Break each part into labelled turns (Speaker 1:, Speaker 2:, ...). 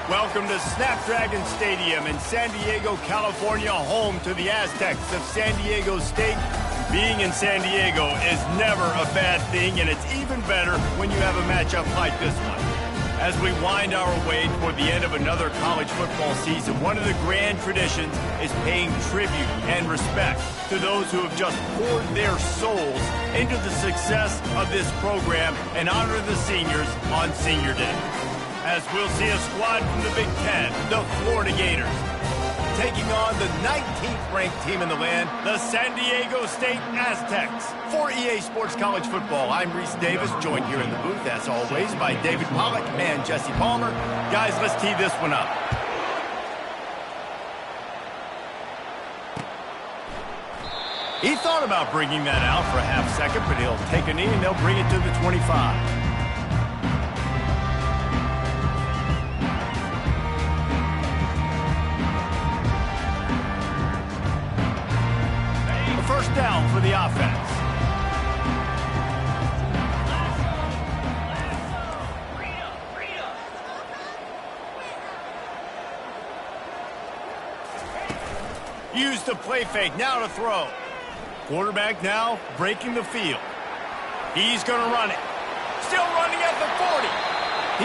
Speaker 1: Welcome to Snapdragon Stadium in San Diego, California, home to the Aztecs of San Diego State. Being in San Diego is never a bad thing, and it's even better when you have a matchup like this one. As we wind our way toward the end of another college football season, one of the grand traditions is paying tribute and respect to those who have just poured their souls into the success of this program and honor the seniors on Senior Day. As we'll see a squad from the Big Ten, the Florida Gators, taking on the 19th ranked team in the land, the San Diego State Aztecs. For EA Sports College Football, I'm Reese Davis, joined here in the booth, as always, by David Pollack and Jesse Palmer. Guys, let's tee this one up. He thought about bringing that out for a half second, but he'll take a knee and they'll bring it to the 25. First down for the offense. Use the play fake, now to throw. Quarterback now breaking the field. He's going to run it. Still running at the 40.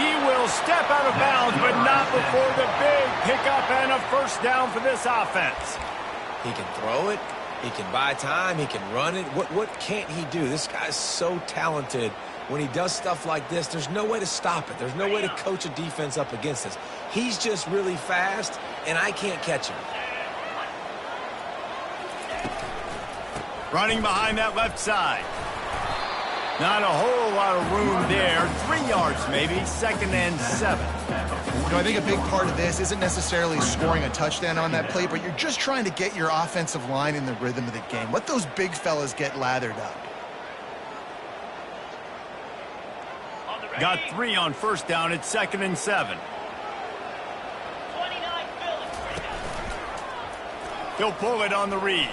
Speaker 1: He will step out of bounds, but not before the big pickup and a first down for this offense.
Speaker 2: He can throw it. He can buy time. He can run it. What can't he do? This guy's so talented. When he does stuff like this, there's no way to stop it. There's no way to coach a defense up against this. He's just really fast, and I can't catch him.
Speaker 1: Running behind that left side. Not a whole lot of room there. 3 yards maybe, 2nd and 7.
Speaker 3: You know, I think a big part of this isn't necessarily scoring a touchdown on that play, but you're just trying to get your offensive line in the rhythm of the game. Let those big fellas get lathered up.
Speaker 1: Got 3 on first down. It's 2nd and 7. He'll pull it on the read.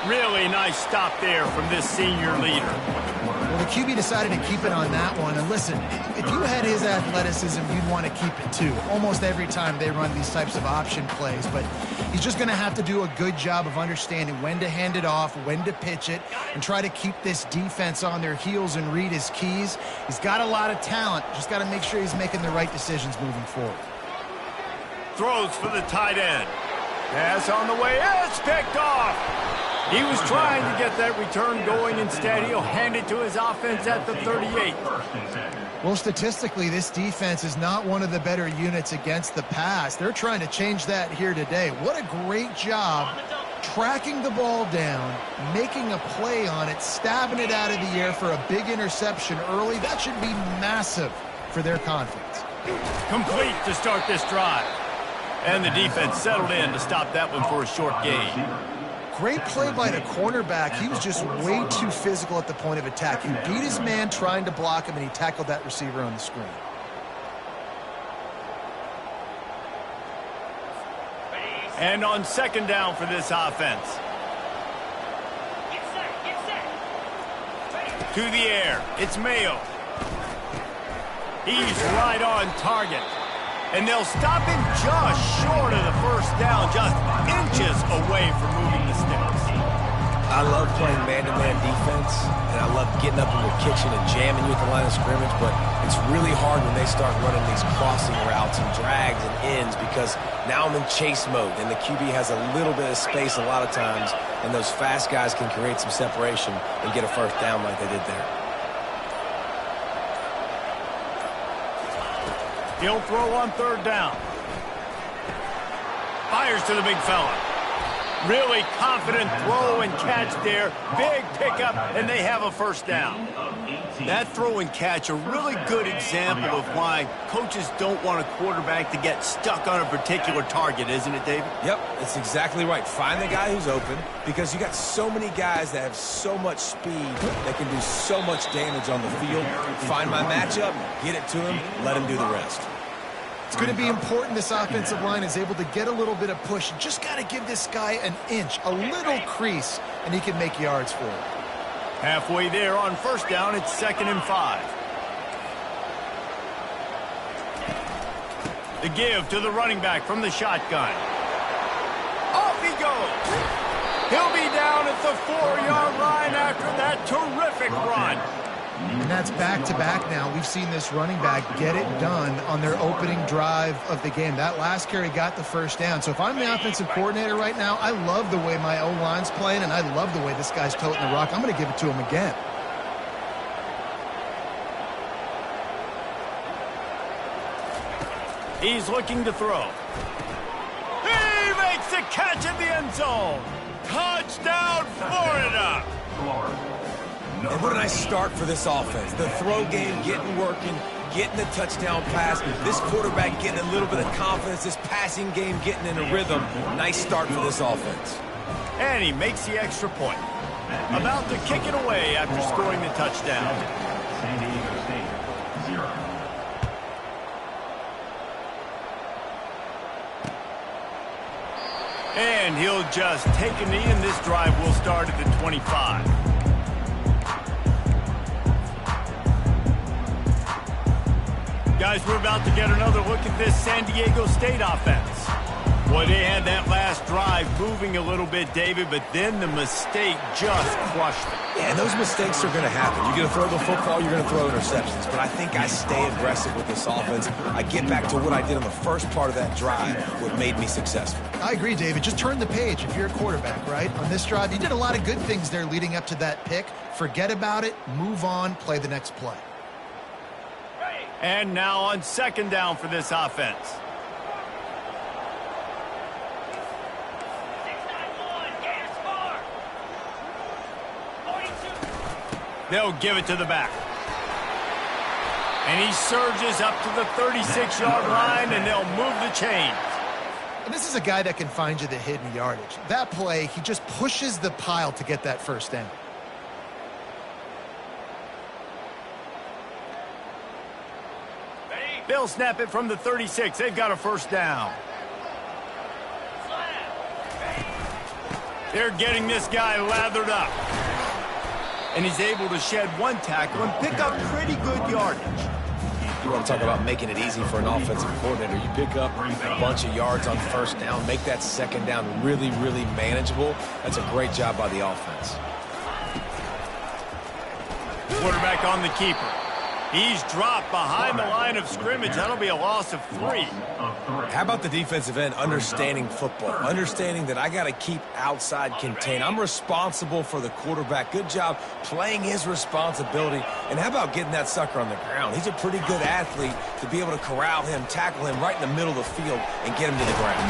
Speaker 1: Really nice stop there from this senior leader.
Speaker 4: Well, the QB decided to keep it on that one. And listen, if you had his athleticism, you'd want to keep it too. Almost every time they run these types of option plays. But he's just going to have to do a good job of understanding when to hand it off, when to pitch it, and try to keep this defense on their heels and read his keys. He's got a lot of talent. Just got to make sure he's making the right decisions moving forward.
Speaker 1: Throws for the tight end. Pass on the way. It's picked off. He was trying to get that return going. Instead, he'll hand it to his offense at the 38.
Speaker 4: Well, statistically, this defense is not one of the better units against the pass. They're trying to change that here today. What a great job tracking the ball down, making a play on it, stabbing it out of the air for a big interception early. That should be massive for their confidence.
Speaker 1: Complete to start this drive. And the defense settled in to stop that one for a short gain.
Speaker 4: Great play by the cornerback. He was just way too physical at the point of attack. He beat his man trying to block him, and he tackled that receiver on the screen.
Speaker 1: And on 2nd down for this offense. To the air. It's Mayo. He's right on target. And they'll stop him just short of the first down, just inches away from moving the sticks.
Speaker 2: I love playing man-to-man defense, and I love getting up in your kitchen and jamming you at the line of scrimmage, but it's really hard when they start running these crossing routes and drags and ends because now I'm in chase mode, and the QB has a little bit of space a lot of times, and those fast guys can create some separation and get a first down like they did there.
Speaker 1: He'll throw on 3rd down. Fires to the big fella. Really confident throw and catch there. Big pickup, and they have a first down. That throw and catch, a really good example of why coaches don't want a quarterback to get stuck on a particular target, isn't it, David?
Speaker 2: Yep, that's exactly right. Find the guy who's open because you got so many guys that have so much speed that can do so much damage on the field. Find my matchup, get it to him, let him do the rest.
Speaker 4: It's going to be important this offensive line is able to get a little bit of push. You just got to give this guy an inch, a little crease, and he can make yards for it.
Speaker 1: Halfway there on first down, it's 2nd and 5. The give to the running back from the shotgun. Off he goes. He'll be down at the 4-yard line after that terrific run.
Speaker 4: And that's back-to-back now. We've seen this running back get it done on their opening drive of the game. That last carry got the first down. So if I'm the offensive coordinator right now, I love the way my O-line's playing, and I love the way this guy's toting the rock. I'm going to give it to him again.
Speaker 1: He's looking to throw. He makes the catch in the end zone. Touchdown, Florida.
Speaker 2: And what a nice start for this offense. The throw game getting working, getting the touchdown pass. This quarterback getting a little bit of confidence. This passing game getting in a rhythm. Nice start for this offense.
Speaker 1: And he makes the extra point. About to kick it away after scoring the touchdown.
Speaker 5: San Diego State, 0.
Speaker 1: And he'll just take a knee, and this drive will start at the 25. Guys, we're about to get another look at this San Diego State offense. Boy, they had that last drive moving a little bit, David, but then the mistake just crushed them.
Speaker 2: Yeah, and those mistakes are going to happen. You're going to throw the football, you're going to throw interceptions. But I think I stay aggressive with this offense. I get back to what I did on the first part of that drive, what made me successful.
Speaker 4: I agree, David. Just turn the page if you're a quarterback, right? On this drive, you did a lot of good things there leading up to that pick. Forget about it, move on, play the next play.
Speaker 1: And now on second down for this offense. They'll give it to the back. And he surges up to the 36-yard line, and they'll move the chains.
Speaker 4: And this is a guy that can find you the hidden yardage. That play, he just pushes the pile to get that first down.
Speaker 1: They'll snap it from the 36. They've got a first down. They're getting this guy lathered up. And he's able to shed one tackle and pick up pretty good yardage.
Speaker 2: You want to talk about making it easy for an offensive coordinator. You pick up a bunch of yards on first down, make that second down really, really manageable. That's a great job by the offense.
Speaker 1: Quarterback on the keeper. He's dropped behind the line of scrimmage. That'll be a loss of 3.
Speaker 2: How about the defensive end understanding football, understanding that I got to keep outside contained. I'm responsible for the quarterback. Good job playing his responsibility. And how about getting that sucker on the ground? He's a pretty good athlete to be able to corral him, tackle him right in the middle of the field and get him to the ground.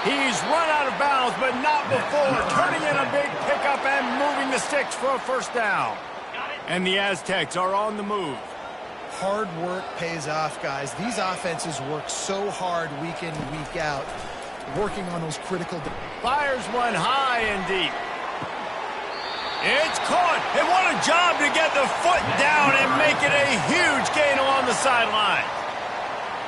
Speaker 1: He's run out of bounds, but not before. Turning in a big pickup and moving the sticks for a first down. And the Aztecs are on the move.
Speaker 4: Hard work pays off, guys. These offenses work so hard week in, week out, working on those critical...
Speaker 1: Fires one high and deep. It's caught. And what a job to get the foot down and make it a huge gain along the sideline.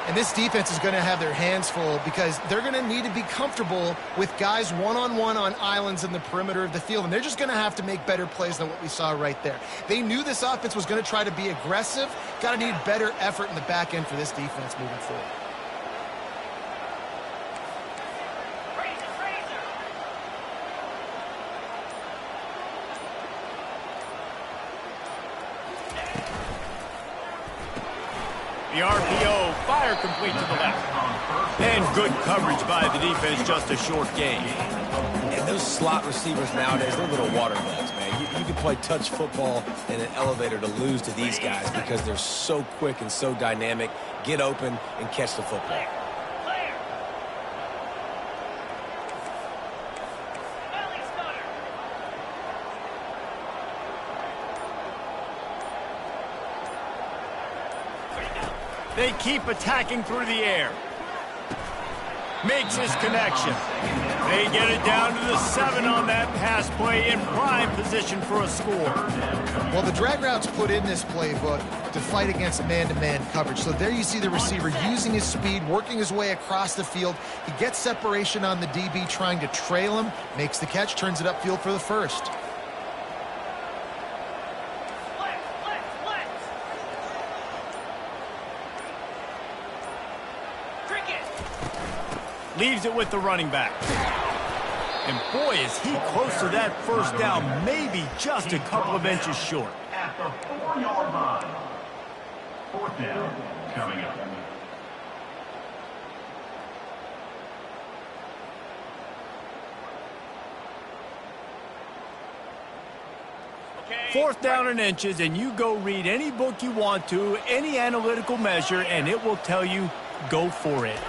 Speaker 4: And this defense is going to have their hands full because they're going to need to be comfortable with guys one-on-one on islands in the perimeter of the field. And they're just going to have to make better plays than what we saw right there. They knew this offense was going to try to be aggressive. Got to need better effort in the back end for this defense moving forward.
Speaker 1: The RPO, fire complete to the left. And good coverage by the defense, just a short gain.
Speaker 2: And those slot receivers nowadays, they're little water bugs, man. You can play touch football in an elevator to lose to these guys because they're so quick and so dynamic. Get open and catch the football.
Speaker 1: They keep attacking through the air. Makes his connection. They get it down to the 7 on that pass play in prime position for a score.
Speaker 4: Well, the drag routes put in this playbook to fight against man-to-man coverage. So there you see the receiver using his speed, working his way across the field. He gets separation on the DB, trying to trail him, makes the catch, turns it upfield for the first.
Speaker 1: Leaves it with the running back. And boy, is he close to that first down, maybe just a couple of inches short.
Speaker 5: At the 4-yard line. Fourth down coming up.
Speaker 1: Fourth down and inches, and you go read any book you want to, any analytical measure, and it will tell you, go for it.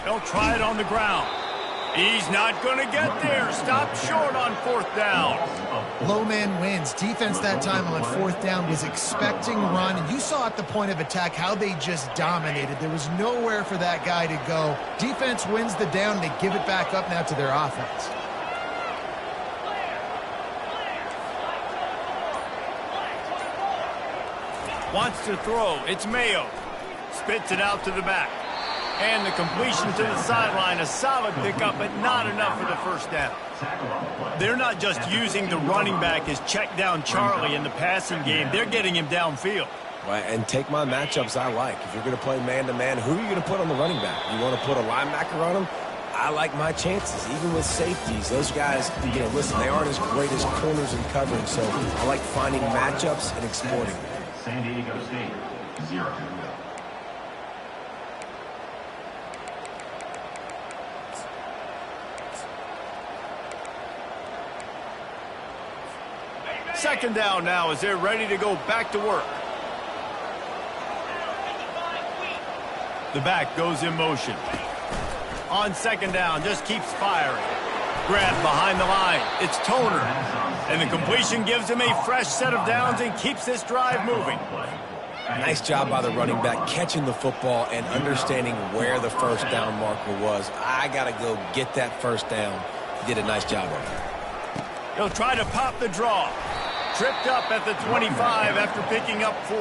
Speaker 1: They'll try it on the ground. He's not going to get there. Stop short on fourth down.
Speaker 4: Low man wins. Defense that time on fourth down was expecting run, and you saw at the point of attack how they just dominated. There was nowhere for that guy to go. Defense wins the down. They give it back up now to their offense.
Speaker 1: Wants to throw. It's Mayo. Spits it out to the back. And the completion to the sideline. A solid pickup, but not enough for the first down. They're not just using the running back as check down Charlie in the passing game. They're getting him downfield.
Speaker 2: Right, and take my matchups I like. If you're going to play man-to-man, who are you going to put on the running back? You want to put a linebacker on him? I like my chances, even with safeties. Those guys, listen, they aren't as great as corners and covering, so I like finding matchups and exploiting them.
Speaker 5: San Diego State, 0.
Speaker 1: Second down now as they're ready to go back to work. The back goes in motion. On second down, just keeps firing. Grab behind the line. It's Toner. And the completion gives him a fresh set of downs and keeps this drive moving.
Speaker 2: Nice job by the running back catching the football and understanding where the first down marker was. I got to go get that first down. He did a nice job of it.
Speaker 1: He'll try to pop the draw. Tripped up at the 25 after picking up 4.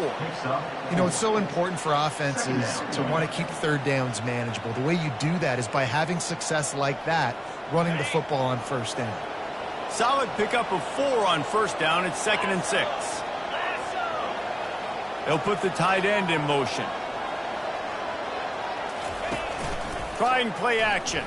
Speaker 4: It's so important for offenses to want to keep third downs manageable. The way you do that is by having success like that, running the football on first down.
Speaker 1: Solid pickup of 4 on first down. It's 2nd and 6. They'll put the tight end in motion. Trying play action.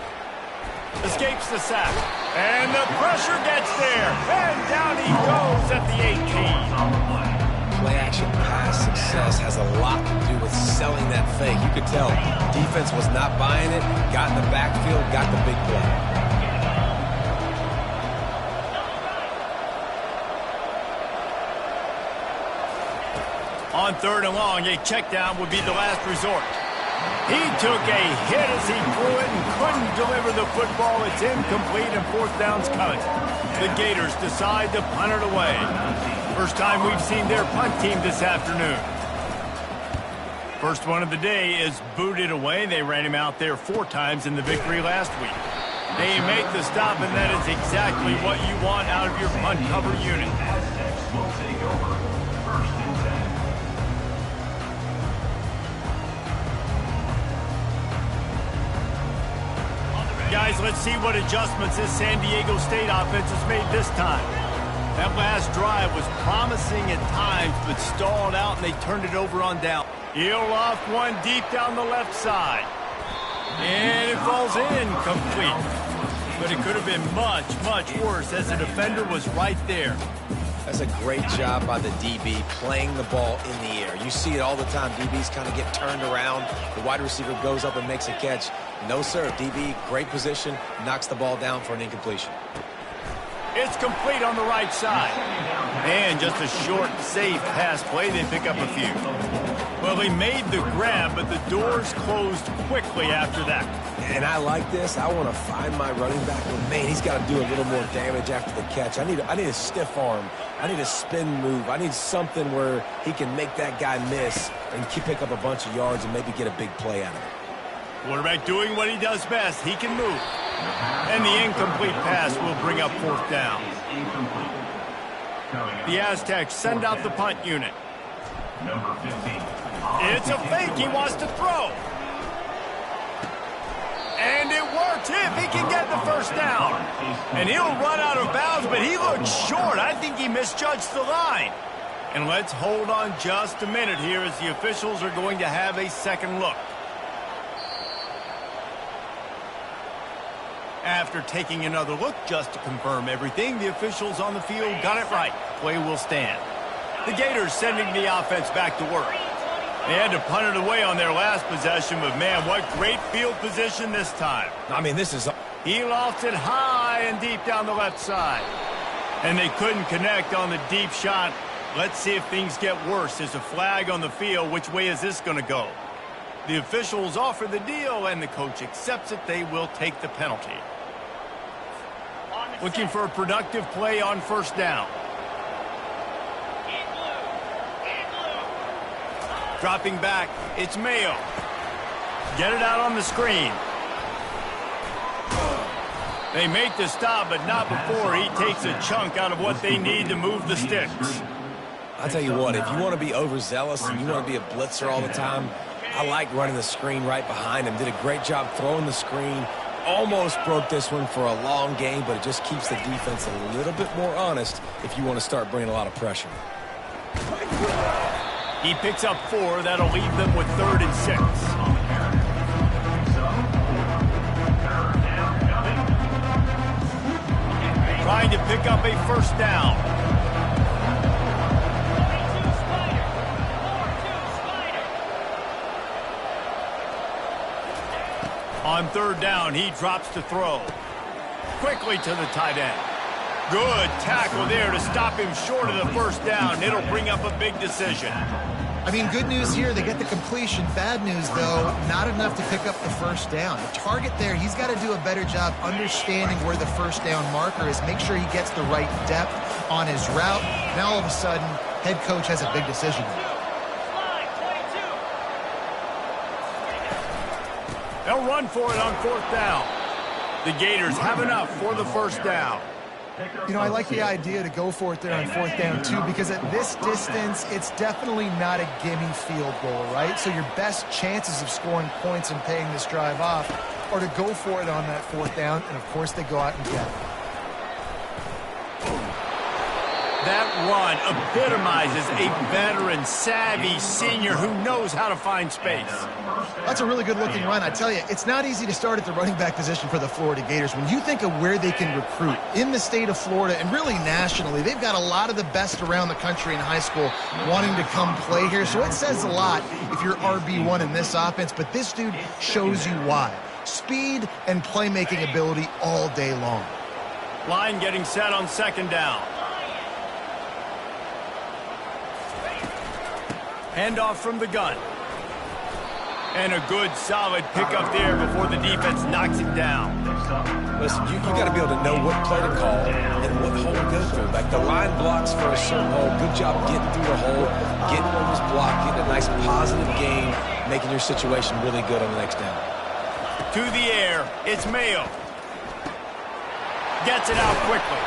Speaker 1: Escapes the sack. And the pressure gets there. And down he goes at the 18.
Speaker 2: Play action pass success has a lot to do with selling that fake. You could tell defense was not buying it. Got in the backfield, got the big play.
Speaker 1: On third and long, a check down would be the last resort. He took a hit as he threw it and couldn't deliver the football. It's incomplete and fourth down's coming. The Gators decide to punt it away. First time we've seen their punt team this afternoon. First one of the day is booted away. They ran him out there 4 times in the victory last week. They make the stop, and that is exactly what you want out of your punt cover unit.
Speaker 5: Will take over. First and 10.
Speaker 1: Guys, let's see what adjustments this San Diego State offense has made this time. That last drive was promising at times, but stalled out, and they turned it over on down. He'll loft one deep down the left side. And it falls in complete. But it could have been much, much worse as the defender was right there.
Speaker 2: That's a great job by the DB playing the ball in the air. You see it all the time. DBs kind of get turned around. The wide receiver goes up and makes a catch. No, sir. DB, great position, knocks the ball down for an incompletion.
Speaker 1: It's complete on the right side. And just a short, safe pass play. They pick up a few. Well, he made the grab, but the doors closed quickly after that.
Speaker 2: And I like this. I want to find my running back, but man, he's got to do a little more damage after the catch. I need a stiff arm. I need a spin move. I need something where he can make that guy miss and pick up a bunch of yards and maybe get a big play out of it.
Speaker 1: Quarterback doing what he does best. He can move. And the incomplete pass will bring up fourth down. The Aztecs send out the punt unit.
Speaker 5: Number 15.
Speaker 1: It's a fake. He wants to throw. And it works if he can get the first down. And he'll run out of bounds, but he looks short. I think he misjudged the line. And let's hold on just a minute here as the officials are going to have a second look. After taking another look just to confirm everything, the officials on the field got it right. Play will stand. The Gators sending the offense back to work. They had to punt it away on their last possession, but man, what great field position this time.
Speaker 2: I mean, this is...
Speaker 1: He lofts it high and deep down the left side. And they couldn't connect on the deep shot. Let's see if things get worse. There's a flag on the field. Which way is this going to go? The officials offer the deal, and the coach accepts it. They will take the penalty. Looking for a productive play on first down. Dropping back, it's Mayo. Get it out on the screen. They make the stop, but not before he takes a chunk out of what they need to move the sticks.
Speaker 2: I'll tell you what, if you want to be overzealous and you want to be a blitzer all the time, I like running the screen right behind him. Did a great job throwing the screen. Almost broke this one for a long game, but it just keeps the defense a little bit more honest if you want to start bringing a lot of pressure.
Speaker 1: He picks up 4. That'll leave them with 3rd and 6. Trying to pick up a first down. On 3rd down, he drops to throw. Quickly to the tight end. Good tackle there to stop him short of the first down. It'll bring up a big decision.
Speaker 4: I mean, good news here, they get the completion. Bad news, though, not enough to pick up the first down. The target there, he's got to do a better job understanding where the first down marker is, make sure he gets the right depth on his route. Now, all of a sudden, head coach has a big decision.
Speaker 1: They'll run for it on 4th down. The Gators have enough for the first down.
Speaker 4: You know, I like the idea to go for it there on 4th down, too, because at this distance, it's definitely not a gimme field goal, right? So your best chances of scoring points and paying this drive off are to go for it on that 4th down, and, of course, they go out and get it.
Speaker 1: That run epitomizes a veteran, savvy senior who knows how to find space.
Speaker 4: That's a really good-looking run. I tell you, it's not easy to start at the running back position for the Florida Gators. When you think of where they can recruit in the state of Florida and really nationally, they've got a lot of the best around the country in high school wanting to come play here. So it says a lot if you're RB1 in this offense, but this dude shows you why. Speed and playmaking ability all day long.
Speaker 1: Line getting set on 2nd down. Handoff from the gun. And a good, solid pickup there before the defense knocks it down.
Speaker 2: Listen, you got to be able to know what play to call and what hole to go through. Like the line blocks for a certain hole. Good job getting through the hole, getting on this block, getting a nice positive gain, making your situation really good on the next down.
Speaker 1: To the air, it's Mayo. Gets it out quickly.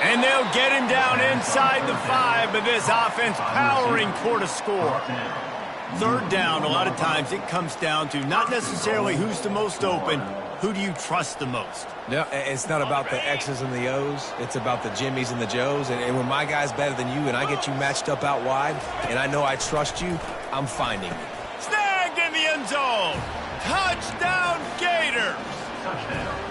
Speaker 1: And they'll get him down inside the 5, but this offense powering toward a score. 3rd down, a lot of times it comes down to not necessarily who's the most open, who do you trust the most?
Speaker 2: No, it's not about the X's and the O's. It's about the Jimmies and the Joes. And when my guy's better than you and I get you matched up out wide and I know I trust you, I'm finding you.
Speaker 1: Snagged in the end zone. Touchdown, Gators.
Speaker 5: Touchdown.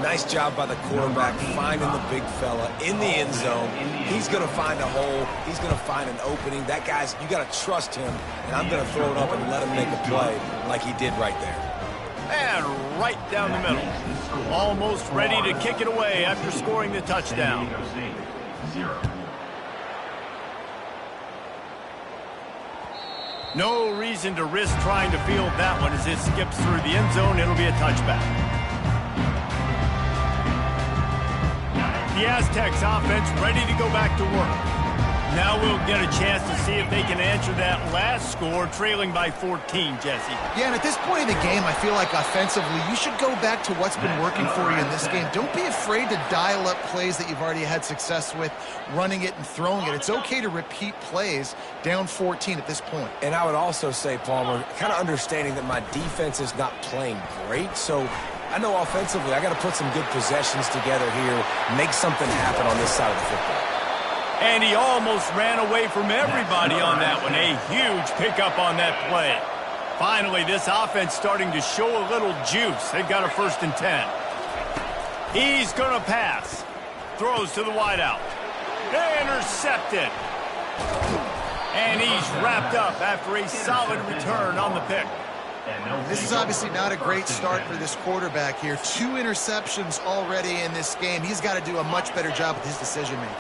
Speaker 2: Nice job by the quarterback finding the big fella in the end zone. He's going to find a hole. He's going to find an opening. That guy's, you got to trust him, and I'm going to throw it up and let him make a play like he did right there.
Speaker 1: And right down the middle. Almost ready to kick it away after scoring the touchdown. No reason to risk trying to field that one as it skips through the end zone. It'll be a touchback. The Aztecs offense ready to go back to work. Now we'll get a chance to see if they can answer that last score, trailing by 14, Jesse.
Speaker 4: Yeah, and at this point in the game, I feel like offensively, you should go back to what's been working for you in this game. Don't be afraid to dial up plays that you've already had success with, running it and throwing it. It's okay to repeat plays down 14 at this point.
Speaker 2: And I would also say, Palmer, kind of understanding that my defense is not playing great, so I know offensively I got to put some good possessions together here, make something happen on this side of the football.
Speaker 1: And he almost ran away from everybody on that one. A huge pickup on that play. Finally, this offense starting to show a little juice. They've got a 1st and 10. He's going to pass. Throws to the wideout. Intercepted. And he's wrapped up after a solid return on the pick.
Speaker 3: This is obviously not a great start for this quarterback here. 2 interceptions already in this game. He's got to do a much better job with his decision-making.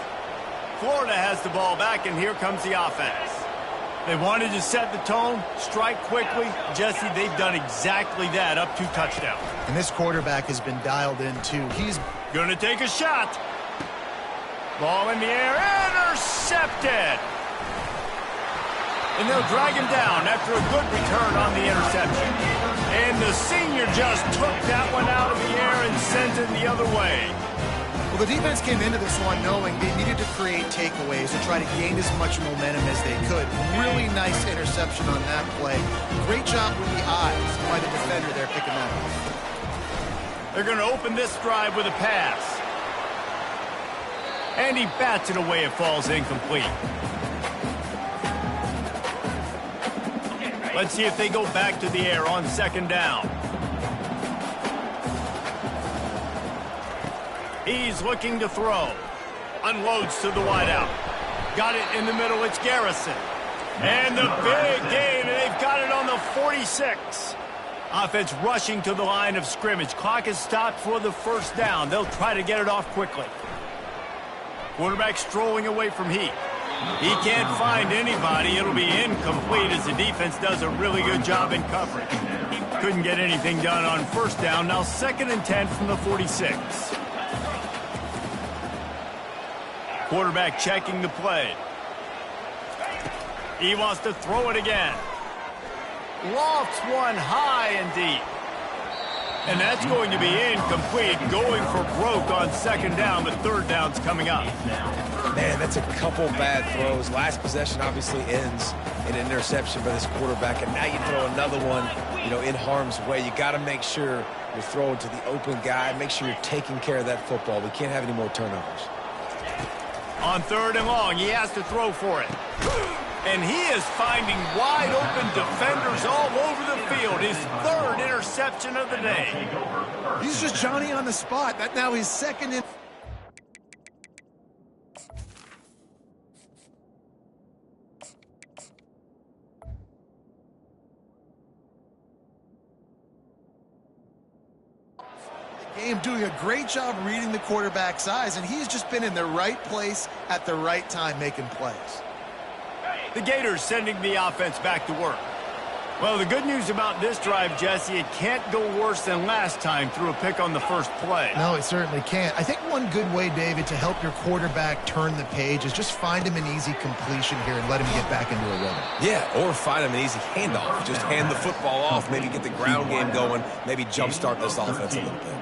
Speaker 1: Florida has the ball back, and here comes the offense. They wanted to set the tone, strike quickly. Jesse, they've done exactly that, up 2 touchdowns.
Speaker 3: And this quarterback has been dialed in, too. He's
Speaker 1: going to take a shot. Ball in the air, intercepted. And they'll drag him down after a good return on the interception. And the senior just took that one out of the air and sent it the other way.
Speaker 3: Well, the defense came into this one knowing they needed to create takeaways to try to gain as much momentum as they could. Really nice interception on that play. Great job with the eyes by the defender there picking that up.
Speaker 1: They're going to open this drive with a pass. And he bats it away. It falls incomplete. Let's see if they go back to the air on 2nd down. He's looking to throw. Unloads to the wideout. Got it in the middle. It's Garrison. And the big gain, and they've got it on the 46. Offense rushing to the line of scrimmage. Clock is stopped for the 1st down. They'll try to get it off quickly. Quarterback strolling away from heat. He can't find anybody. It'll be incomplete as the defense does a really good job in coverage. Couldn't get anything done on 1st down. Now 2nd and 10 from the 46. Quarterback checking the play. He wants to throw it again. Lofts one high and deep. And that's going to be incomplete. Going for broke on 2nd down. The 3rd down's coming up.
Speaker 2: Man, that's a couple bad throws. Last possession obviously ends in an interception by this quarterback, and now you throw another one, in harm's way. You got to make sure you're throwing to the open guy. Make sure you're taking care of that football. We can't have any more turnovers.
Speaker 1: On 3rd and long, he has to throw for it. And he is finding wide open defenders all over the field. His 3rd interception of the day.
Speaker 3: He's just Johnny on the spot. That now he's 2nd in. Game doing a great job reading the quarterback's eyes, and he's just been in the right place at the right time making plays.
Speaker 1: The Gators sending the offense back to work. Well, the good news about this drive, Jesse, it can't go worse than last time through a pick on the 1st play.
Speaker 4: No, it certainly can't. I think one good way, David, to help your quarterback turn the page is just find him an easy completion here and let him get back into a rhythm.
Speaker 2: Yeah, or find him an easy handoff. Just hand the football off, maybe get the ground game going, maybe jumpstart this offense a little bit.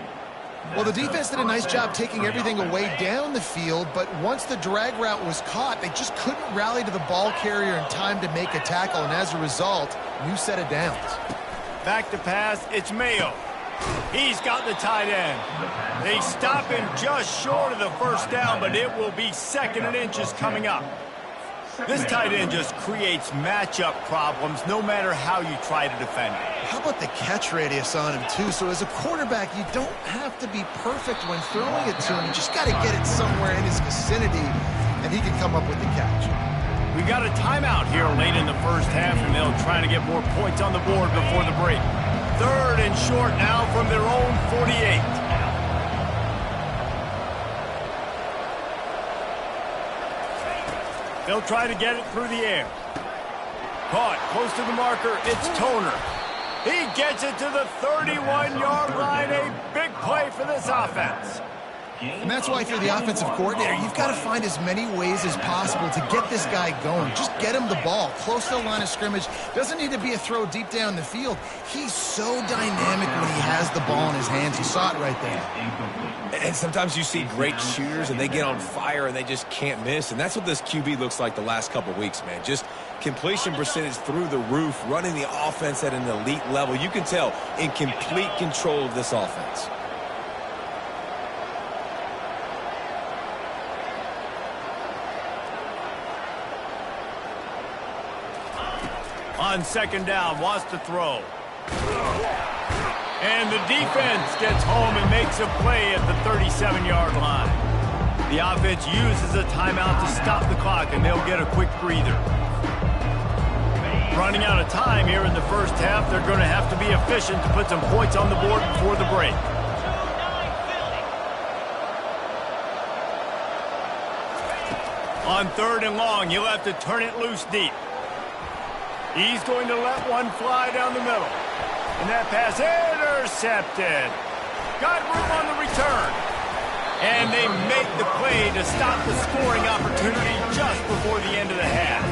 Speaker 4: Well, the defense did a nice job taking everything away down the field, but once the drag route was caught, they just couldn't rally to the ball carrier in time to make a tackle, and as a result, new set of downs.
Speaker 1: Back to pass, it's Mayo. He's got the tight end. They stop him just short of the 1st down, but it will be 2nd and inches coming up. This tight end just creates matchup problems no matter how you try to defend it.
Speaker 3: How about the catch radius on him, too? So as a quarterback, you don't have to be perfect when throwing it to him. You just got to get it somewhere in his vicinity, and he can come up with the catch.
Speaker 1: We got a timeout here late in the 1st half, and they'll try to get more points on the board before the break. 3rd and short now from their own 48. They'll try to get it through the air. Caught close to the marker. It's Toner. He gets it to the 31-yard line. A big play for this offense.
Speaker 4: And that's why if you're the offensive coordinator, you've got to find as many ways as possible to get this guy going. Just get him the ball close to the line of scrimmage. Doesn't need to be a throw deep down the field. He's so dynamic when he has the ball in his hands. You saw it right there.
Speaker 2: And sometimes you see great shooters, and they get on fire, and they just can't miss. And that's what this QB looks like the last couple of weeks, man. Just completion percentage through the roof, running the offense at an elite level. You can tell in complete control of this offense.
Speaker 1: On 2nd down, wants to throw. And the defense gets home and makes a play at the 37-yard line. The offense uses a timeout to stop the clock, and they'll get a quick breather. Running out of time here in the first half, they're going to have to be efficient to put some points on the board before the break. On 3rd and long, he'll have to turn it loose deep. He's going to let one fly down the middle. And that pass intercepted. Got room on the return. And they make the play to stop the scoring opportunity just before the end of the half.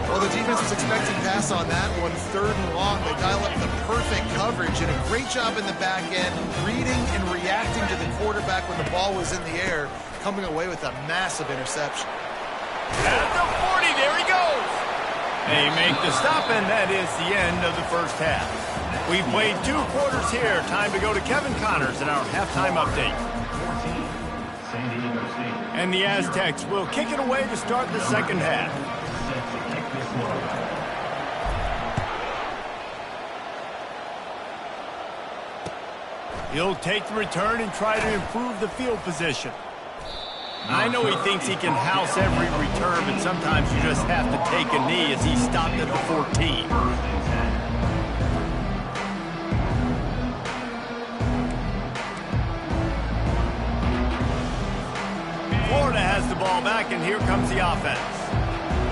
Speaker 3: Well, the defense was expecting pass on that one. 3rd and long, they dial up the perfect coverage and a great job in the back end, reading and reacting to the quarterback when the ball was in the air, coming away with a massive interception.
Speaker 1: At the 40, there he goes. They make the stop, and that is the end of the first half. We've played 2 quarters here. Time to go to Kevin Connors in our halftime update. And the Aztecs will kick it away to start the second half. He'll take the return and try to improve the field position. I know he thinks he can house every return, but sometimes you just have to take a knee as he stopped at the 14. Florida has the ball back, and here comes the offense.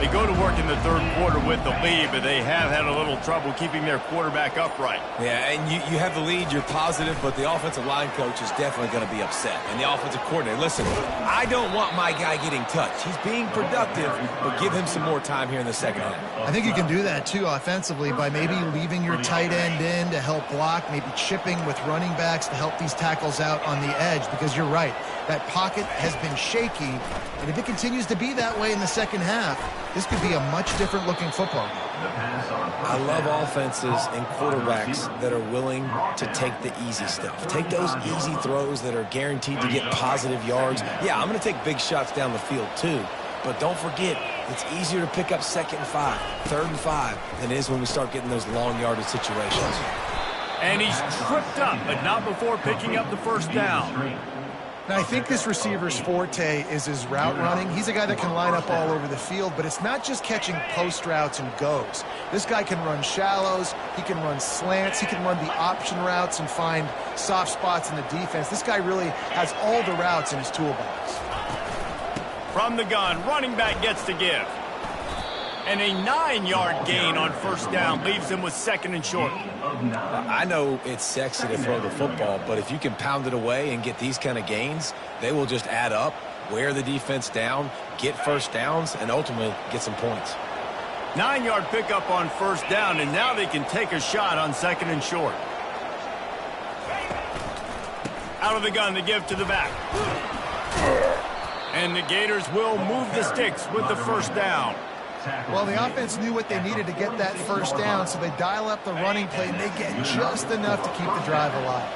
Speaker 1: They go to work in the 3rd quarter with the lead, but they have had a little trouble keeping their quarterback upright.
Speaker 2: Yeah, and you have the lead, you're positive, but the offensive line coach is definitely going to be upset. And the offensive coordinator, listen, I don't want my guy getting touched. He's being productive, but give him some more time here in the second half.
Speaker 4: I think you can do that, too, offensively, by maybe leaving your tight end in to help block, maybe chipping with running backs to help these tackles out on the edge, because you're right. That pocket has been shaky, and if it continues to be that way in the second half, this could be a much different looking football game.
Speaker 2: I love offenses and quarterbacks that are willing to take the easy stuff. Take those easy throws that are guaranteed to get positive yards. Yeah, I'm going to take big shots down the field too, but don't forget, it's easier to pick up 2nd and 5, 3rd and 5 than it is when we start getting those long yardage situations.
Speaker 1: And he's tripped up, but not before picking up the first down.
Speaker 4: Now, I think this receiver's forte is his route running. He's a guy that can line up all over the field, but it's not just catching post routes and goes. This guy can run shallows, he can run slants, he can run the option routes and find soft spots in the defense. This guy really has all the routes in his toolbox.
Speaker 1: From the gun, running back gets to give. And a 9-yard gain on first down leaves him with 2nd and short.
Speaker 2: I know it's sexy to throw the football, but if you can pound it away and get these kind of gains, they will just add up, wear the defense down, get first downs, and ultimately get some points.
Speaker 1: 9-yard pickup on first down, and now they can take a shot on 2nd and short. Out of the gun, they give to the back. And the Gators will move the sticks with the first down.
Speaker 4: Well, the offense knew what they needed to get that first down, so they dial up the running play, and they get just enough to keep the drive alive.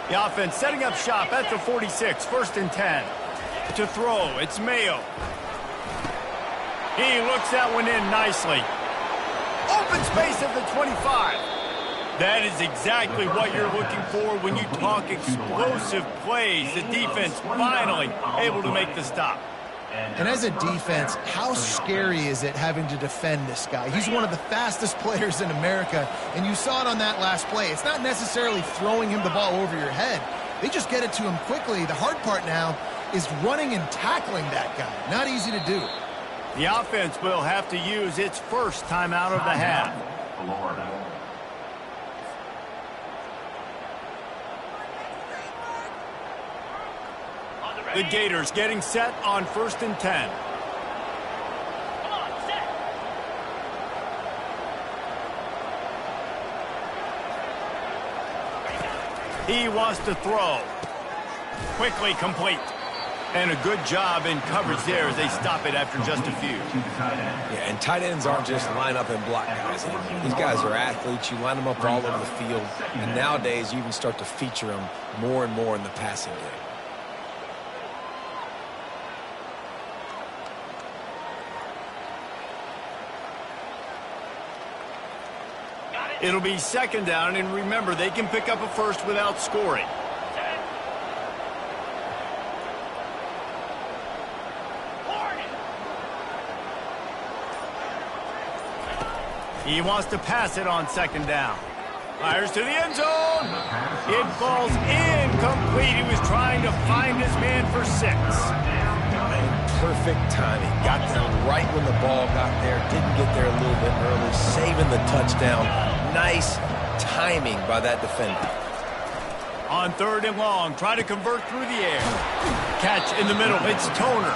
Speaker 1: The offense setting up shop at the 46, 1st and 10. To throw, it's Mayo. He looks that one in nicely. Open space at the 25. That is exactly what you're looking for when you talk explosive plays. The defense finally able to make the stop.
Speaker 4: And as a defense, how scary is it having to defend this guy? He's one of the fastest players in America, and you saw it on that last play. It's not necessarily throwing him the ball over your head. They just get it to him quickly. The hard part now is running and tackling that guy. Not easy to do.
Speaker 1: The offense will have to use its first timeout of the half. The Gators getting set on 1st and 10. He wants to throw. Quickly complete. And a good job in coverage there as they stop it after just a few.
Speaker 2: Yeah, and tight ends aren't just line up and block guys. These guys are athletes. You line them up all over the field. And nowadays, you can start to feature them more and more in the passing game.
Speaker 1: It'll be second down, and remember, they can pick up a first without scoring. He wants to pass it on second down. Fires to the end zone. It falls incomplete. He was trying to find his man for 6.
Speaker 2: Perfect timing. Got there right when the ball got there. Didn't get there a little bit early. Saving the touchdown. Nice timing by that defender.
Speaker 1: On 3rd and long, try to convert through the air. Catch in the middle. It's Toner.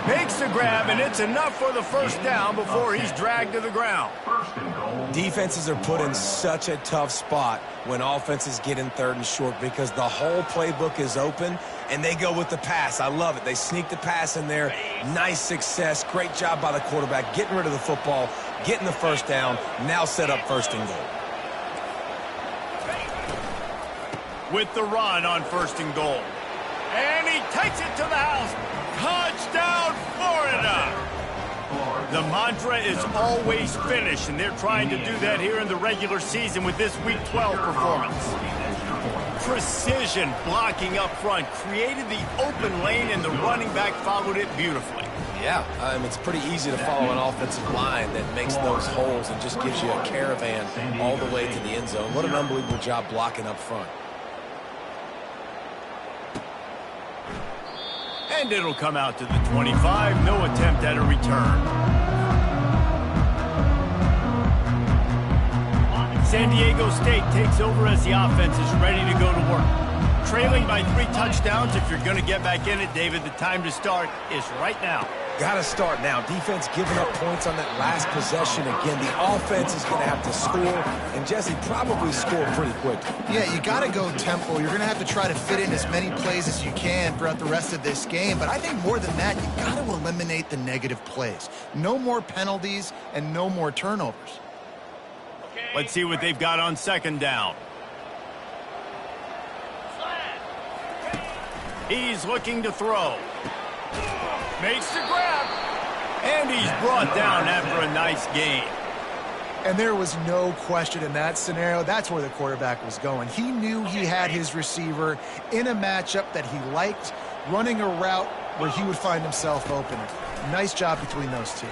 Speaker 1: Makes the grab, and it's enough for the first down before he's dragged to the ground.
Speaker 2: Defenses are put in such a tough spot when offenses get in 3rd and short because the whole playbook is open, and they go with the pass. I love it. They sneak the pass in there. Nice success. Great job by the quarterback getting rid of the football, getting the first down, now set up 1st and goal.
Speaker 1: With the run on 1st and goal. And he takes it to the house. Touchdown, Florida! The mantra is always finish, and they're trying to do that here in the regular season with this Week 12 performance. Precision blocking up front, created the open lane, and the running back followed it beautifully.
Speaker 2: Yeah, it's pretty easy to follow an offensive line that makes those holes and just gives you a caravan all the way to the end zone. What an unbelievable job blocking up front.
Speaker 1: And it'll come out to the 25. No attempt at a return. San Diego State takes over as the offense is ready to go to work. Trailing by 3 touchdowns. If you're going to get back in it, David, the time to start is right now.
Speaker 2: Got to start now. Defense giving up points on that last possession. Again, the offense is going to have to score, and Jesse probably score pretty quickly.
Speaker 4: Yeah, you got to go tempo. You're going to have to try to fit in as many plays as you can throughout the rest of this game. But I think more than that, you got to eliminate the negative plays. No more penalties and no more turnovers.
Speaker 1: Let's see what they've got on 2nd down. He's looking to throw. Makes the grab. And he's brought down after a nice gain.
Speaker 4: And there was no question in that scenario. That's where the quarterback was going. He knew he had his receiver in a matchup that he liked, running a route where he would find himself open. Nice job between those two.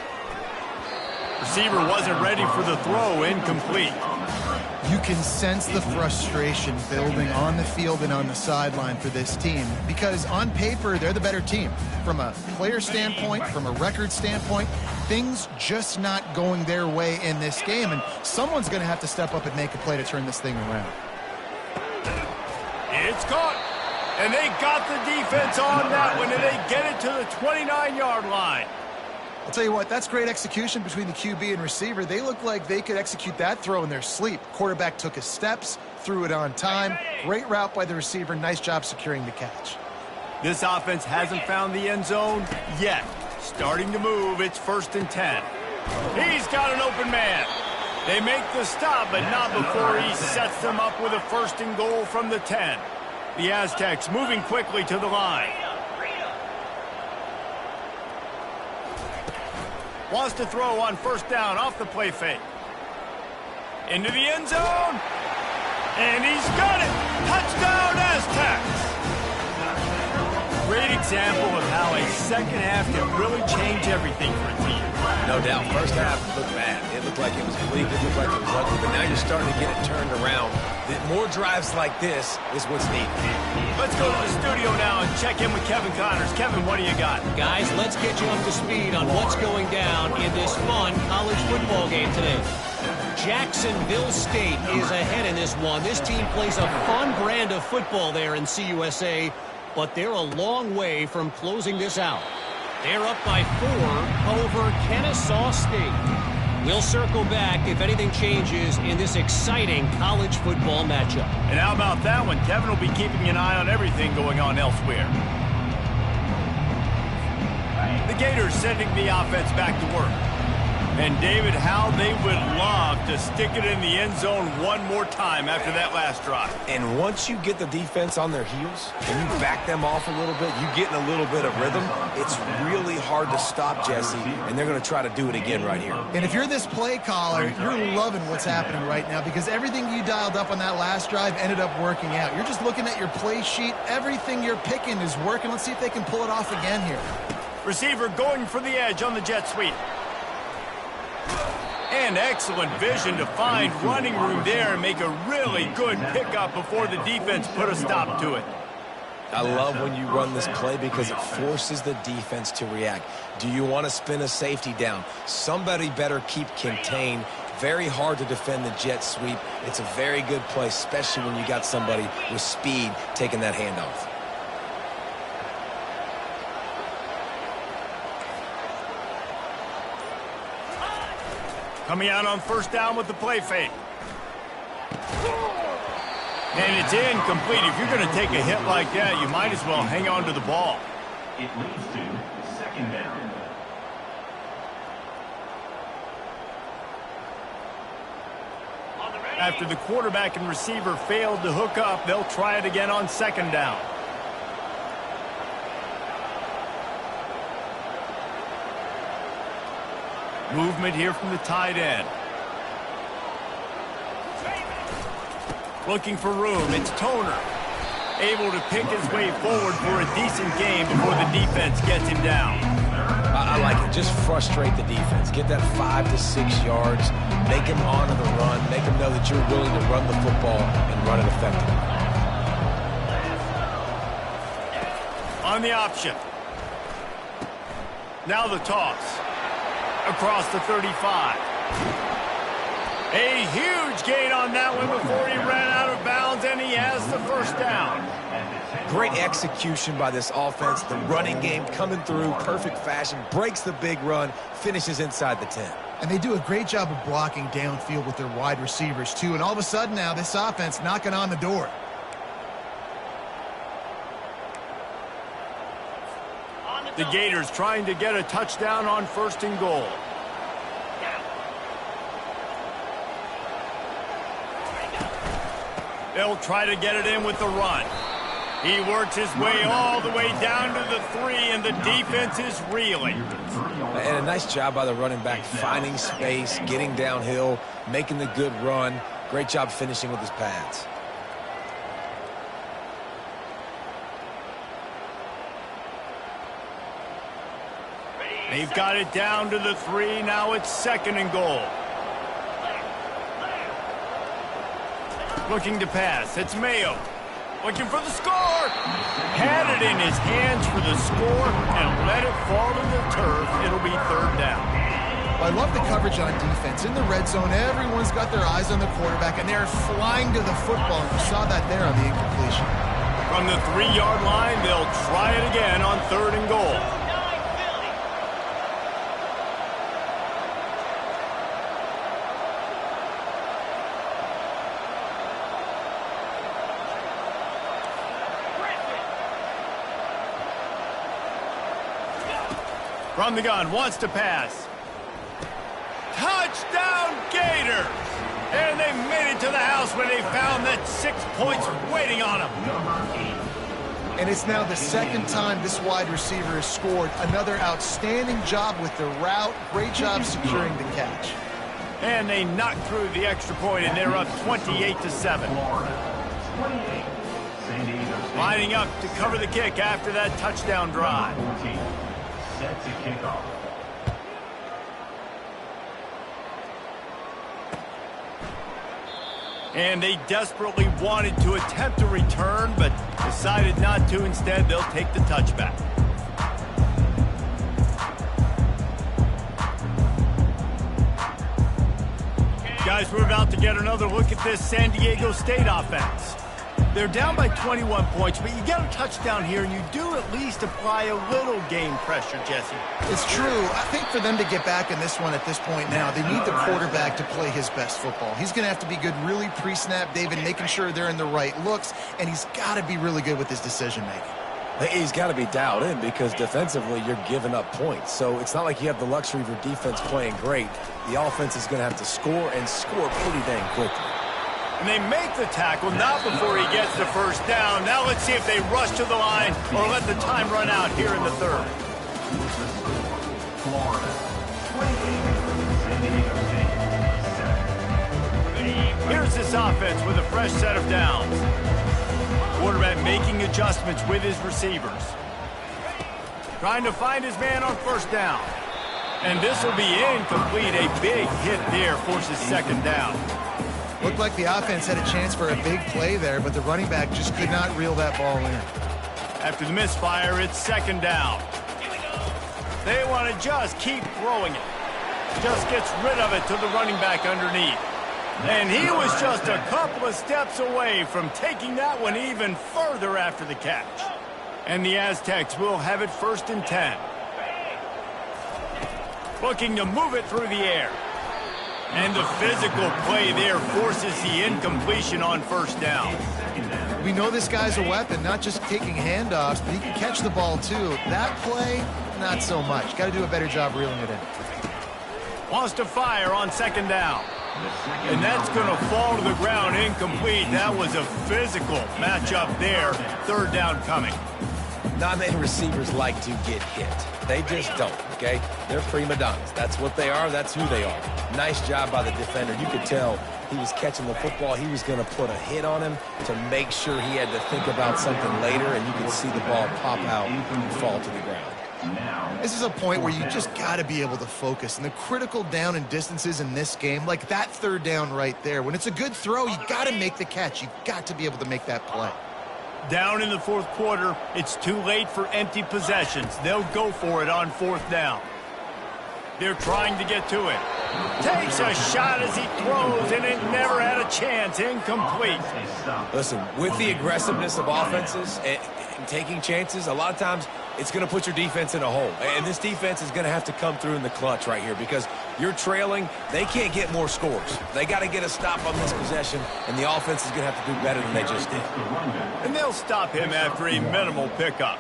Speaker 1: Receiver wasn't ready for the throw, incomplete.
Speaker 4: You can sense the frustration building on the field and on the sideline for this team because on paper, they're the better team. From a player standpoint, from a record standpoint, things just not going their way in this game, and someone's going to have to step up and make a play to turn this thing around.
Speaker 1: It's caught, and they got the defense on that one, and they get it to the 29-yard line.
Speaker 4: I'll tell you what, that's great execution between the QB and receiver. They look like they could execute that throw in their sleep. Quarterback took his steps, threw it on time. Great route by the receiver. Nice job securing the catch.
Speaker 1: This offense hasn't found the end zone yet. Starting to move, it's 1st and 10. He's got an open man. They make the stop, but not before he sets them up with a 1st and goal from the 10. The Aztecs moving quickly to the line. Wants to throw on 1st down off the play fake. Into the end zone. And he's got it. Touchdown, Aztecs. Great example of how a second half can really change everything for a team.
Speaker 2: No doubt. First half looked bad. It looked like it was bleak. It looked like it was ugly. But now you're starting to get it turned around. More drives like this is what's needed.
Speaker 1: Let's go to the studio now and check in with Kevin Connors. Kevin, what do you got?
Speaker 6: Guys, let's get you up to speed on what's going down in this fun college football game today. Jacksonville State is ahead in this one. This team plays a fun brand of football there in CUSA, but they're a long way from closing this out. They're up by 4 over Kennesaw State. We'll circle back if anything changes in this exciting college football matchup.
Speaker 1: And how about that one? Kevin will be keeping an eye on everything going on elsewhere. The Gators sending the offense back to work. And David, how they would love to stick it in the end zone one more time after that last drive.
Speaker 2: And once you get the defense on their heels and you back them off a little bit, you get in a little bit of rhythm, it's really hard hard to stop, Jesse, and they're going to try to do it again right here.
Speaker 4: And if you're this play caller, you're loving what's happening right now because everything you dialed up on that last drive ended up working out. You're just looking at your play sheet. Everything you're picking is working. Let's see if they can pull it off again here.
Speaker 1: Receiver going for the edge on the jet sweep. And excellent vision to find running room there and make a really good pickup before the defense put a stop to it.
Speaker 2: I love when you run this play because it forces the defense to react. Do you want to spin a safety down? Somebody better keep contained. Very hard to defend the jet sweep. It's a very good play, especially when you got somebody with speed taking that handoff.
Speaker 1: Coming out on first down with the play fake. And it's incomplete. If you're going to take a hit like that, you might as well hang on to the ball.
Speaker 5: It leads to second down.
Speaker 1: After the quarterback and receiver failed to hook up, they'll try it again on second down. Movement here from the tight end. Looking for room. It's Toner. Able to pick his way forward for a decent game before the defense gets him down.
Speaker 2: I like it. Just frustrate the defense. Get that 5 to 6 yards. Make them honor the run. Make them know that you're willing to run the football and run it effectively.
Speaker 1: On the option. Now the toss. Across the 35. A huge gain on that one before he ran out of bounds, and he has the first down.
Speaker 2: Great execution by this offense. The running game coming through, perfect fashion, breaks the big run, finishes inside the 10.
Speaker 4: And they do a great job of blocking downfield with their wide receivers, too. And all of a sudden now, this offense knocking on the door.
Speaker 1: The Gators trying to get a touchdown on first and goal. They'll try to get it in with the run. He works his way all the way down to the 3, and the defense is reeling.
Speaker 2: And a nice job by the running back, finding space, getting downhill, making the good run. Great job finishing with his pads.
Speaker 1: They've got it down to the 3. Now it's second and goal. Looking to pass. It's Mayo. Looking for the score. Had it in his hands for the score and let it fall to the turf. It'll be third down.
Speaker 4: I love the coverage on defense. In the red zone, everyone's got their eyes on the quarterback, and they're flying to the football. You saw that there on the incompletion.
Speaker 1: From the 3-yard line, they'll try it again on third and goal. From the gun, wants to pass. Touchdown, Gators! And they made it to the house when they found that 6 points waiting on them.
Speaker 4: And it's now the second time this wide receiver has scored. Another outstanding job with the route. Great job securing the catch.
Speaker 1: And they knocked through the extra point, and they're up 28-7. Lining up to cover the kick after that touchdown drive.
Speaker 5: Set to kick off.
Speaker 1: And they desperately wanted to attempt a return, but decided not to. Instead, they'll take the touchback. Guys, we're about to get another look at this San Diego State offense. They're down by 21 points, but you get a touchdown here, and you do at least apply a little game pressure, Jesse.
Speaker 4: It's true. I think for them to get back in this one at this point now, they need the quarterback to play his best football. He's going to have to be good really pre-snap, David, making sure they're in the right looks, and he's got to be really good with his decision-making.
Speaker 2: He's got to be dialed in because defensively you're giving up points. So it's not like you have the luxury of your defense playing great. The offense is going to have to score and score pretty dang quickly.
Speaker 1: And they make the tackle, not before he gets the first down. Now let's see if they rush to the line or let the time run out here in the third.
Speaker 5: with the score, Florida 28, San Diego State 7.
Speaker 1: Here's this offense with a fresh set of downs. Quarterback making adjustments with his receivers. Trying to find his man on first down. And this will be incomplete. A big hit there forces second down.
Speaker 4: Looked like the offense had a chance for a big play there, but the running back just could not reel that ball in.
Speaker 1: After the misfire, it's second down. They want to just keep throwing it. Just gets rid of it to the running back underneath. And he was just a couple of steps away from taking that one even further after the catch. And the Aztecs will have it 1st and 10. Looking to move it through the air. And the physical play there forces the incompletion on first down.
Speaker 4: We know this guy's a weapon, not just taking handoffs, but he can catch the ball too. That play, not so much. Got to do a better job reeling it in.
Speaker 1: Wants to fire on second down. And that's going to fall to the ground incomplete. That was a physical matchup there. Third down coming.
Speaker 2: Not many receivers like to get hit. They just don't, okay? They're prima donnas. That's what they are. That's who they are. Nice job by the defender. You could tell he was catching the football. He was going to put a hit on him to make sure he had to think about something later, and you could see the ball pop out and fall to the ground.
Speaker 4: This is a point where you just got to be able to focus. And the critical down and distances in this game, like that third down right there, when it's a good throw, you got to make the catch. You got to be able to make that play.
Speaker 1: Down in the fourth quarter, it's too late for empty possessions. They'll go for it on fourth down. They're trying to get to it. Takes a shot as he throws, and it never had a chance. Incomplete.
Speaker 2: Listen, with the aggressiveness of offenses and taking chances, a lot of times it's going to put your defense in a hole. And this defense is going to have to come through in the clutch right here because you're trailing. They can't get more scores. They got to get a stop on this possession, and the offense is going to have to do better than they just did.
Speaker 1: And they'll stop him after a minimal pickup.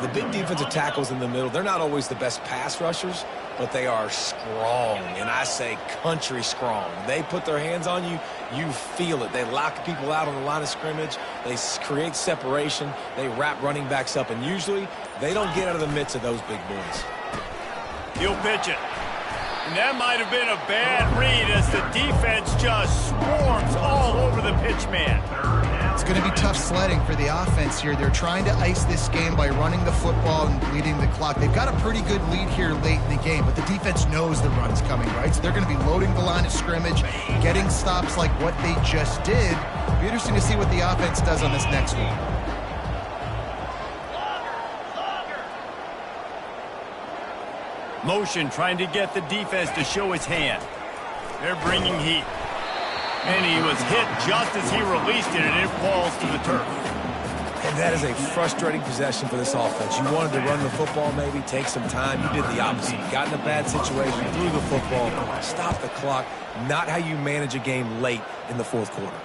Speaker 2: The big defensive tackles in the middle, they're not always the best pass rushers, but they are strong, and I say country strong. They put their hands on you, you feel it. They lock people out on the line of scrimmage. They create separation. They wrap running backs up, and usually they don't get out of the midst of those big boys.
Speaker 1: He'll pitch it. And that might have been a bad read as the defense just swarms all over the pitch man.
Speaker 4: It's going to be tough sledding for the offense here. They're trying to ice this game by running the football and bleeding the clock. They've got a pretty good lead here late in the game, but the defense knows the run's coming, right? So they're going to be loading the line of scrimmage, getting stops like what they just did. It'll be interesting to see what the offense does on this next one.
Speaker 1: Motion trying to get the defense to show his hand. They're bringing heat. And he was hit just as he released it, and it falls to the turf.
Speaker 2: And that is a frustrating possession for this offense. You wanted to run the football, maybe take some time. You did the opposite. You got in a bad situation, threw the football, stopped the clock. Not how you manage a game late in the fourth quarter.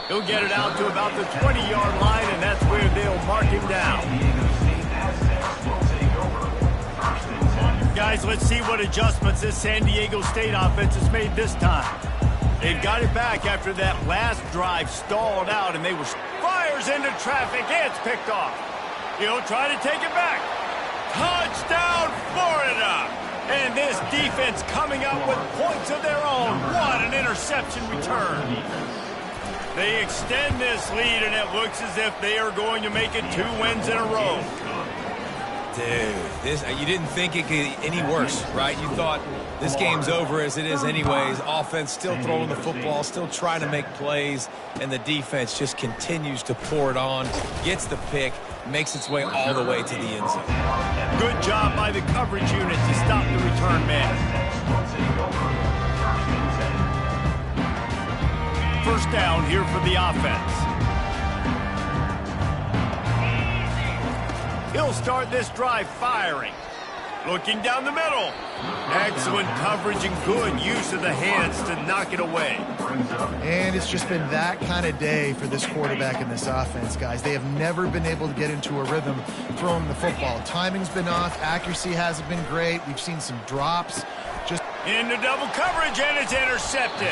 Speaker 1: He'll get it out to about the 20-yard line, and that's where they'll mark him down. Guys, let's see what adjustments this San Diego State offense has made this time. They've got it back after that last drive stalled out, and they were fires into traffic. It's picked off. He'll try to take it back. Touchdown, Florida! And this defense coming up with points of their own. What an interception return. They extend this lead, and it looks as if they are going to make it 2 wins in a row.
Speaker 2: Dude, you didn't think it could get any worse, right? You thought this game's over as it is anyways. Offense still throwing the football, still trying to make plays, and the defense just continues to pour it on, gets the pick, makes its way all the way to the end zone.
Speaker 1: Good job by the coverage unit to stop the return man. First down here for the offense. He'll start this drive firing. Looking down the middle. Excellent coverage and good use of the hands to knock it away.
Speaker 4: And it's just been that kind of day for this quarterback and this offense, guys. They have never been able to get into a rhythm throwing the football. Timing's been off. Accuracy hasn't been great. We've seen some drops. Just
Speaker 1: Into double coverage, and it's intercepted.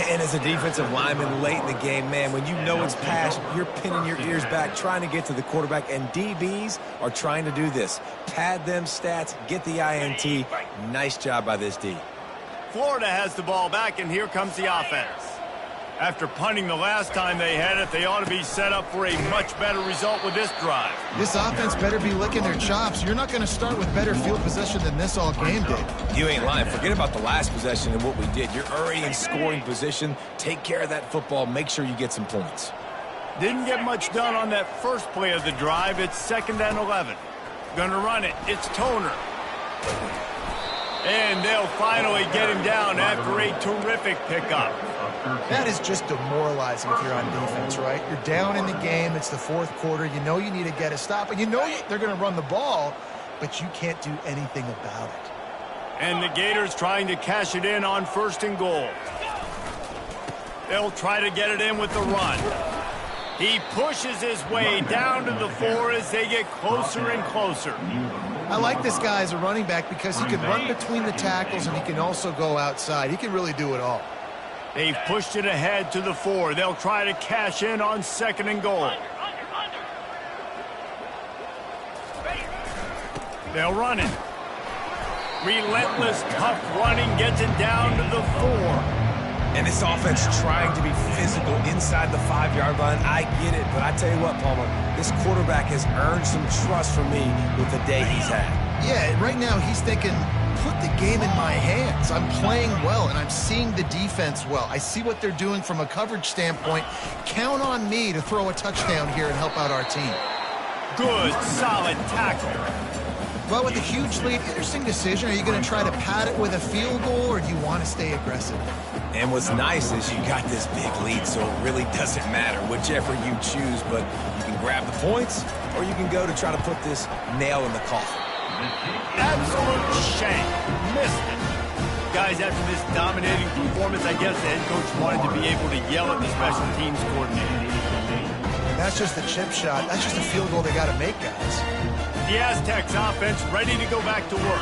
Speaker 2: And as a defensive lineman late in the game, man, when you know it's pass, you're pinning your ears back, trying to get to the quarterback, and DBs are trying to do this. Pad them stats, get the INT. Nice job by this D.
Speaker 1: Florida has the ball back, and here comes the offense. After punting the last time they had it, they ought to be set up for a much better result with this drive.
Speaker 4: This offense better be licking their chops. You're not going to start with better field possession than this all game did.
Speaker 2: You ain't lying. Forget about the last possession and what we did. You're already in scoring position. Take care of that football. Make sure you get some points.
Speaker 1: Didn't get much done on that first play of the drive. It's 2nd and 11. Gonna run it. It's Toner. And they'll finally get him down after a terrific pickup.
Speaker 4: That is just demoralizing if you're on defense, right? You're down in the game. It's the 4th quarter. You know you need to get a stop, and you know they're going to run the ball, but you can't do anything about it.
Speaker 1: And the Gators trying to cash it in on 1st and goal. They'll try to get it in with the run. He pushes his way down to the 4 as they get closer and closer.
Speaker 4: I like this guy as a running back because he can run between the tackles and he can also go outside. He can really do it all.
Speaker 1: They've pushed it ahead to the 4. They'll try to cash in on 2nd and goal. They'll run it. Relentless, tough running gets it down to the 4.
Speaker 2: And this offense trying to be physical inside the 5-yard line. I get it, but I tell you what, Palmer, this quarterback has earned some trust from me with the day he's had.
Speaker 4: Yeah, right now he's thinking, put the game in my hands. I'm playing well, and I'm seeing the defense well. I see what they're doing from a coverage standpoint. Count on me to throw a touchdown here and help out our team.
Speaker 1: Good, solid tackle.
Speaker 4: Well, with a huge lead, interesting decision. Are you going to try to pad it with a field goal, or do you want to stay aggressive?
Speaker 2: And what's nice is you got this big lead, so it really doesn't matter whichever you choose, but you can grab the points, or you can go to try to put this nail in the coffin.
Speaker 1: Absolute shame. Missed it. Guys, after this dominating performance, I guess the head coach wanted to be able to yell at the special teams coordinator.
Speaker 4: That's just a chip shot. That's just a field goal they got to make, guys.
Speaker 1: The Aztecs offense ready to go back to work.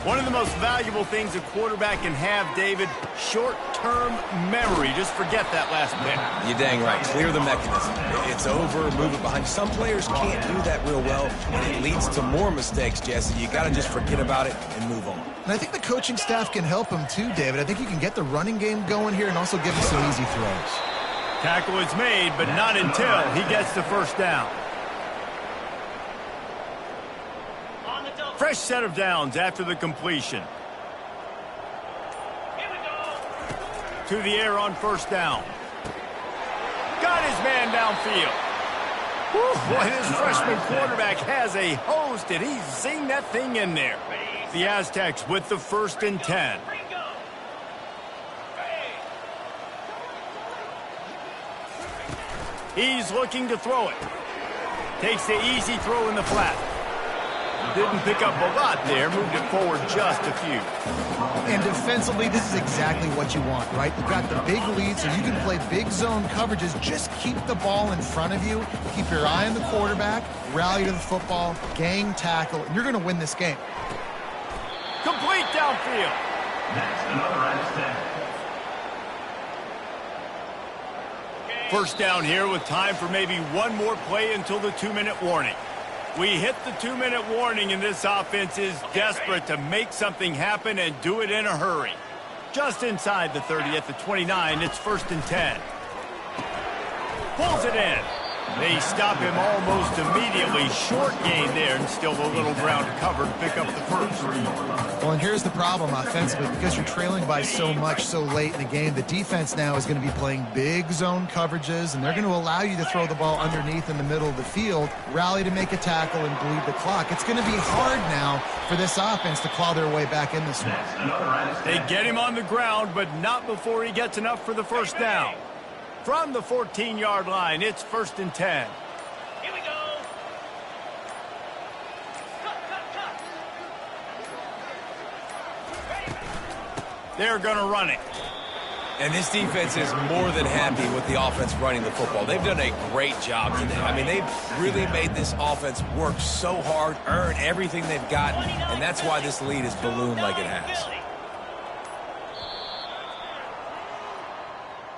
Speaker 1: One of the most valuable things a quarterback can have, David, short-term memory. Just forget that last pick.
Speaker 2: You're dang right. Clear the mechanism. It's over, move it behind. Some players can't do that real well, and it leads to more mistakes, Jesse. You got to just forget about it and move on.
Speaker 4: And I think the coaching staff can help him too, David. I think you can get the running game going here and also give him some easy throws.
Speaker 1: Tackle is made, but not until he gets the 1st down. Fresh set of downs after the completion. To the air on 1st down. Got his man downfield. Whew, boy, this freshman quarterback has a hose. Did he zing that thing in there? The Aztecs with the 1st and 10. He's looking to throw it. Takes the easy throw in the flat. Didn't pick up a lot there, moved it forward just a few.
Speaker 4: And defensively, this is exactly what you want, right? You've got the big lead, so you can play big zone coverages. Just keep the ball in front of you. Keep your eye on the quarterback, rally to the football, gang tackle, and you're going to win this game.
Speaker 1: Complete downfield.
Speaker 5: That's another Aztec.
Speaker 1: 1st down here with time for maybe one more play until the 2-minute warning. We hit the 2-minute warning, and this offense is desperate to make something happen and do it in a hurry. Just inside the 30 at the 29, it's 1st and 10. Pulls it in. They stop him almost immediately. Short gain there, and still a little ground covered to pick up the 1st.
Speaker 4: Well, and here's the problem offensively. Because you're trailing by so much so late in the game, the defense now is going to be playing big zone coverages, and they're going to allow you to throw the ball underneath in the middle of the field, rally to make a tackle, and bleed the clock. It's going to be hard now for this offense to claw their way back in this one.
Speaker 1: They get him on the ground, but not before he gets enough for the 1st down. From the 14-yard line, it's 1st and 10.
Speaker 7: Here we go.
Speaker 1: They're going to run it.
Speaker 2: And this defense is more than happy with the offense running the football. They've done a great job today. I mean, they've really made this offense work so hard, earn everything they've got, and that's why this lead is ballooned like it has.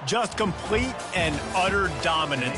Speaker 1: Just complete and utter dominance.